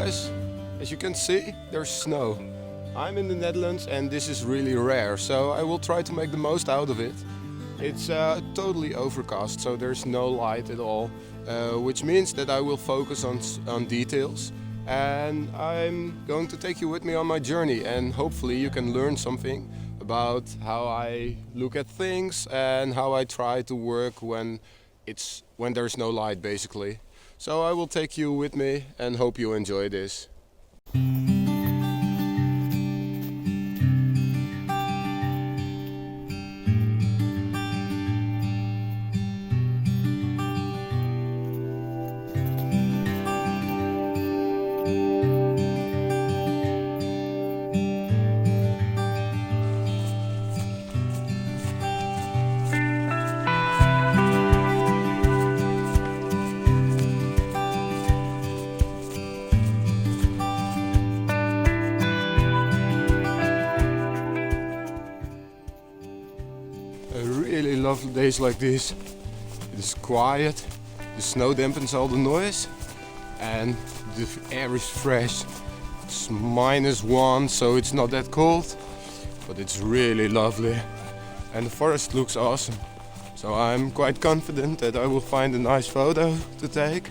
guys, as you can see, there's snow. I'm in the Netherlands and this is really rare, so I will try to make the most out of it. It's totally overcast, so there's no light at all, which means that I will focus on details. And I'm going to take you with me on my journey, and hopefully you can learn something about how I look at things and how I try to work when there's no light, basically. So I will take you with me and hope you enjoy this. I really love days like this. It is quiet, the snow dampens all the noise and the air is fresh. It's -1, so it's not that cold, but it's really lovely. And the forest looks awesome. So I'm quite confident that I will find a nice photo to take.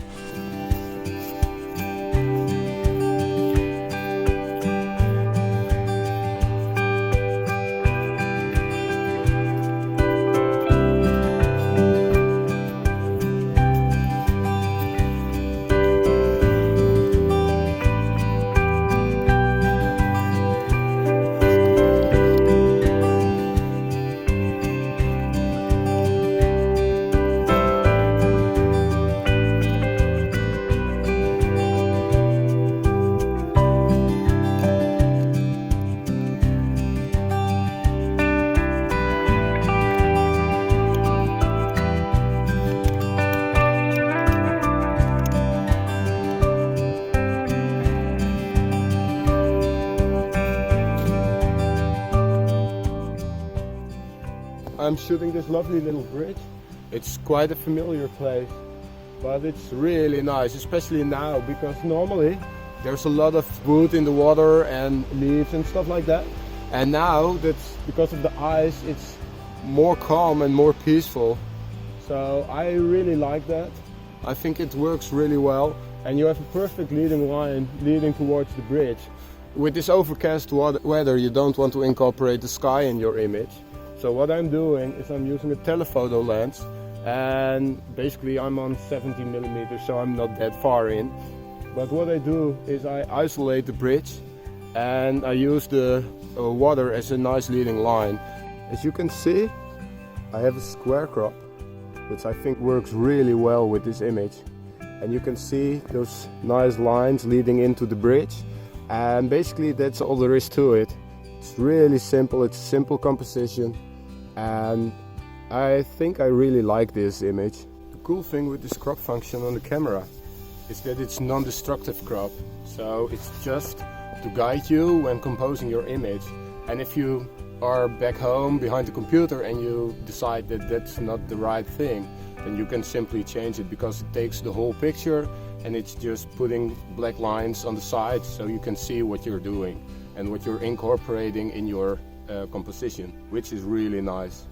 I'm shooting this lovely little bridge. It's quite a familiar place, but it's really nice, especially now, because normally there's a lot of wood in the water and leaves and stuff like that. And now, that's because of the ice, it's more calm and more peaceful. So I really like that. I think it works really well, and you have a perfect leading line leading towards the bridge. With this overcast weather, you don't want to incorporate the sky in your image. So what I'm doing is I'm using a telephoto lens, and basically I'm on 70mm, so I'm not that far in. But what I do is I isolate the bridge and I use the water as a nice leading line. As you can see, I have a square crop, which I think works really well with this image. And you can see those nice lines leading into the bridge, and basically that's all there is to it. It's really simple, it's simple composition, and I think I really like this image. The cool thing with this crop function on the camera is that it's non-destructive crop, so it's just to guide you when composing your image. And if you are back home behind the computer and you decide that that's not the right thing, then you can simply change it, because it takes the whole picture and it's just putting black lines on the side so you can see what you're doing and what you're incorporating in your composition, which is really nice.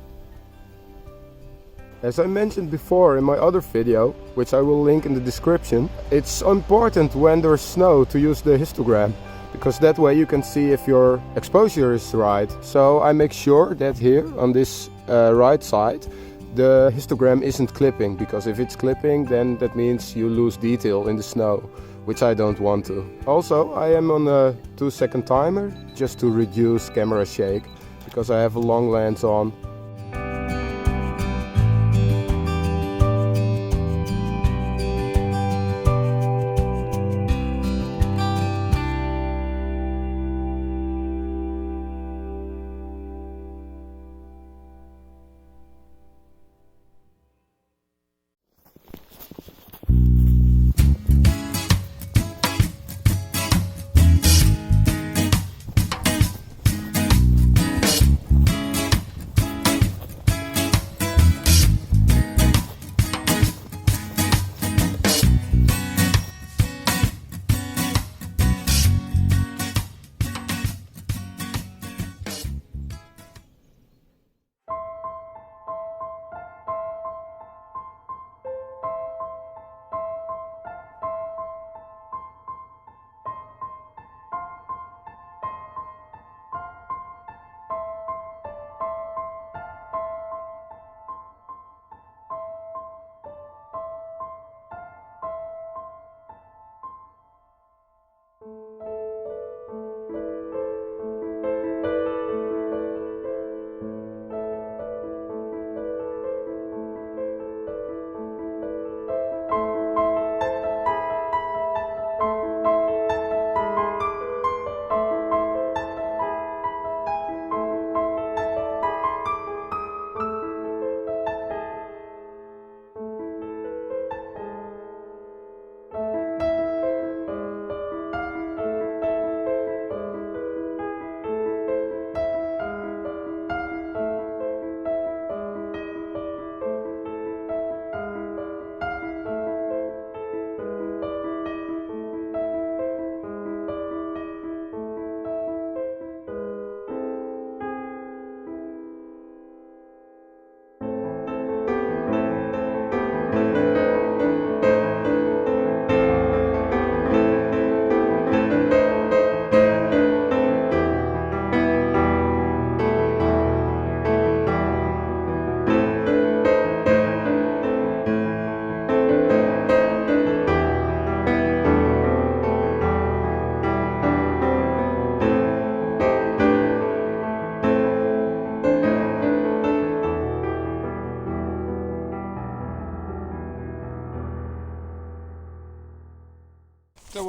As I mentioned before in my other video, which I will link in the description, it's important when there's snow to use the histogram, because that way you can see if your exposure is right. So I make sure that here on this right side the histogram isn't clipping, because if it's clipping, then that means you lose detail in the snow, which I don't want to. Also, I am on a 2-second timer just to reduce camera shake, because I have a long lens on.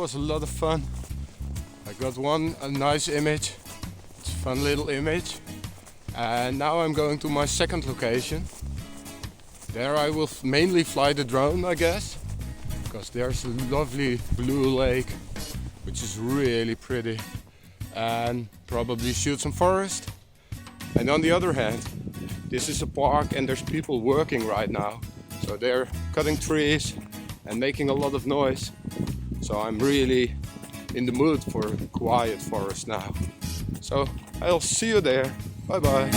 was a lot of fun. I got a nice image. It's a fun little image. And now I'm going to my second location. There I will mainly fly the drone, I guess, because there's a lovely blue lake, which is really pretty, and probably shoot some forest. And on the other hand, this is a park and there's people working right now. So they're cutting trees and making a lot of noise. So I'm really in the mood for a quiet forest now. So I'll see you there. Bye bye.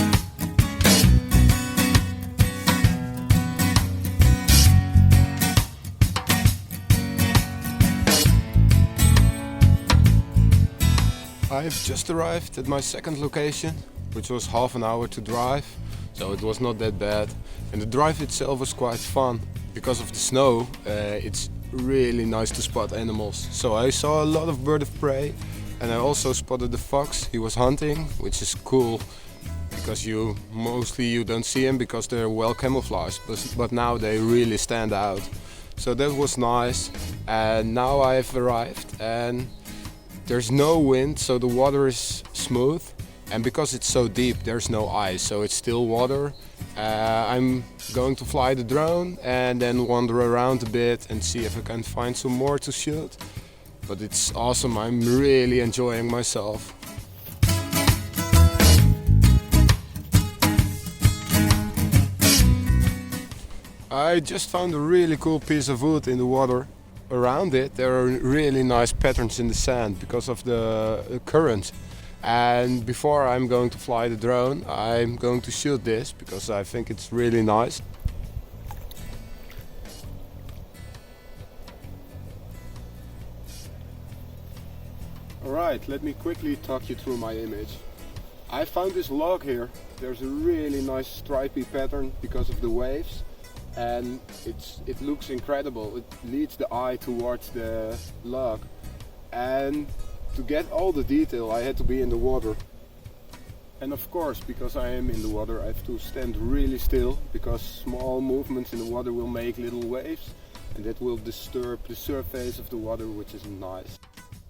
I've just arrived at my second location, which was half an hour to drive, so it was not that bad. And the drive itself was quite fun. Because of the snow, it's really nice to spot animals. So I saw a lot of bird of prey, and I also spotted the fox. He was hunting, which is cool, because you don't see him because they're well camouflaged, but now they really stand out. So that was nice. And now I've arrived and there's no wind, so the water is smooth, and because it's so deep there's no ice, so it's still water. I'm going to fly the drone and then wander around a bit and see if I can find some more to shoot. But it's awesome, I'm really enjoying myself. I just found a really cool piece of wood in the water. Around it there are really nice patterns in the sand because of the current. And before I'm going to fly the drone, I'm going to shoot this because I think it's really nice. Alright, let me quickly talk you through my image. I found this log here. There's a really nice stripy pattern because of the waves. And it looks incredible. It leads the eye towards the log. And to get all the detail I had to be in the water. And of course, because I am in the water, I have to stand really still, because small movements in the water will make little waves and that will disturb the surface of the water, which is nice.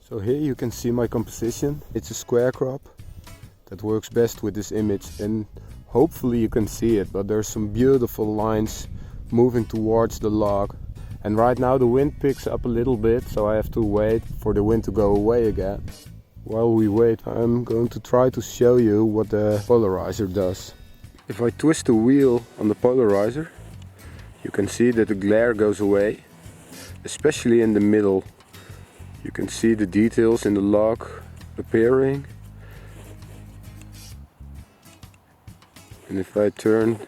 So here you can see my composition. It's a square crop that works best with this image, and hopefully you can see it, but there's some beautiful lines moving towards the log. And right now the wind picks up a little bit, so I have to wait for the wind to go away again. While we wait, I'm going to try to show you what the polarizer does. If I twist the wheel on the polarizer, you can see that the glare goes away, especially in the middle. You can see the details in the log appearing. And if I turn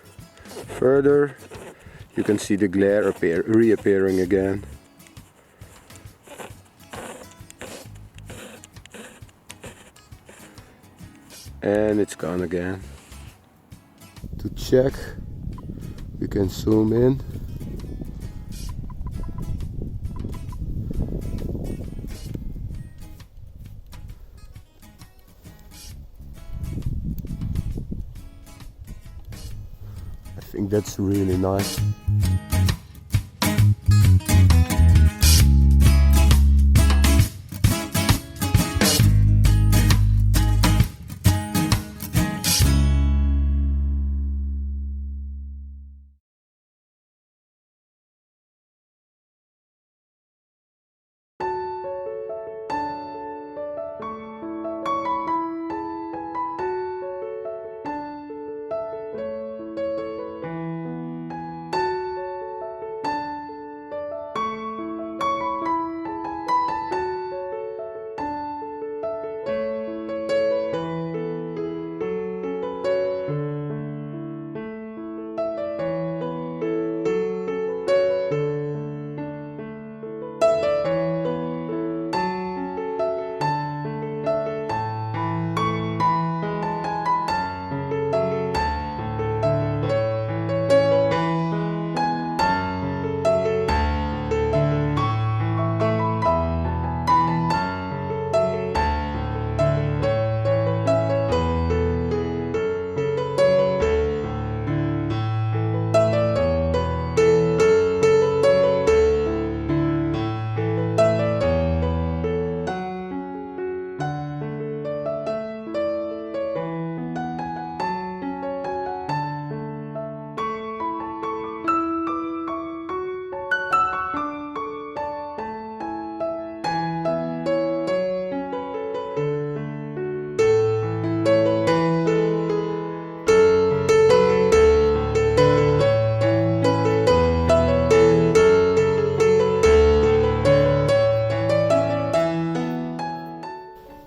further, you can see the glare reappearing again. And it's gone again. To check, we can zoom in. I think that's really nice.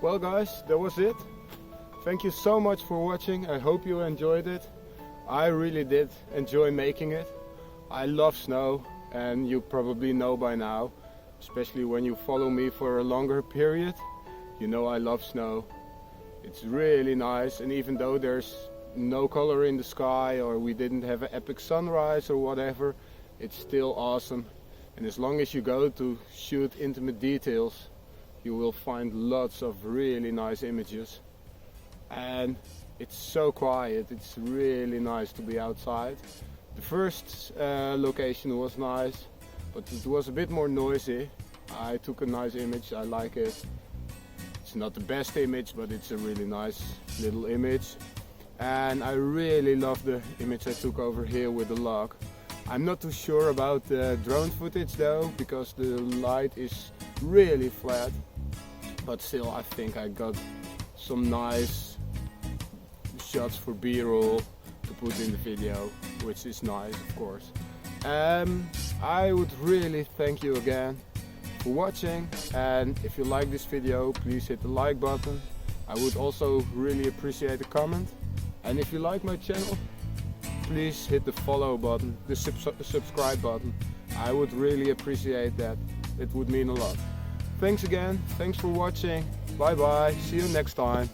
Well guys, that was it. Thank you so much for watching. I hope you enjoyed it. I really did enjoy making it. I love snow, and you probably know by now, especially when you follow me for a longer period, you know I love snow. It's really nice, and even though there's no color in the sky or we didn't have an epic sunrise or whatever, it's still awesome. And as long as you go to shoot intimate details, you will find lots of really nice images. And it's so quiet, it's really nice to be outside. The first location was nice, but it was a bit more noisy. I took a nice image, I like it. It's not the best image, but it's a really nice little image. And I really love the image I took over here with the log. I'm not too sure about the drone footage though, because the light is really flat. But still, I think I got some nice shots for B-roll to put in the video, which is nice, of course. I would really thank you again for watching, and if you like this video, please hit the like button. I would also really appreciate a comment, and if you like my channel, please hit the follow button, the subscribe button. I would really appreciate that. It would mean a lot. Thanks again, thanks for watching. Bye bye, see you next time.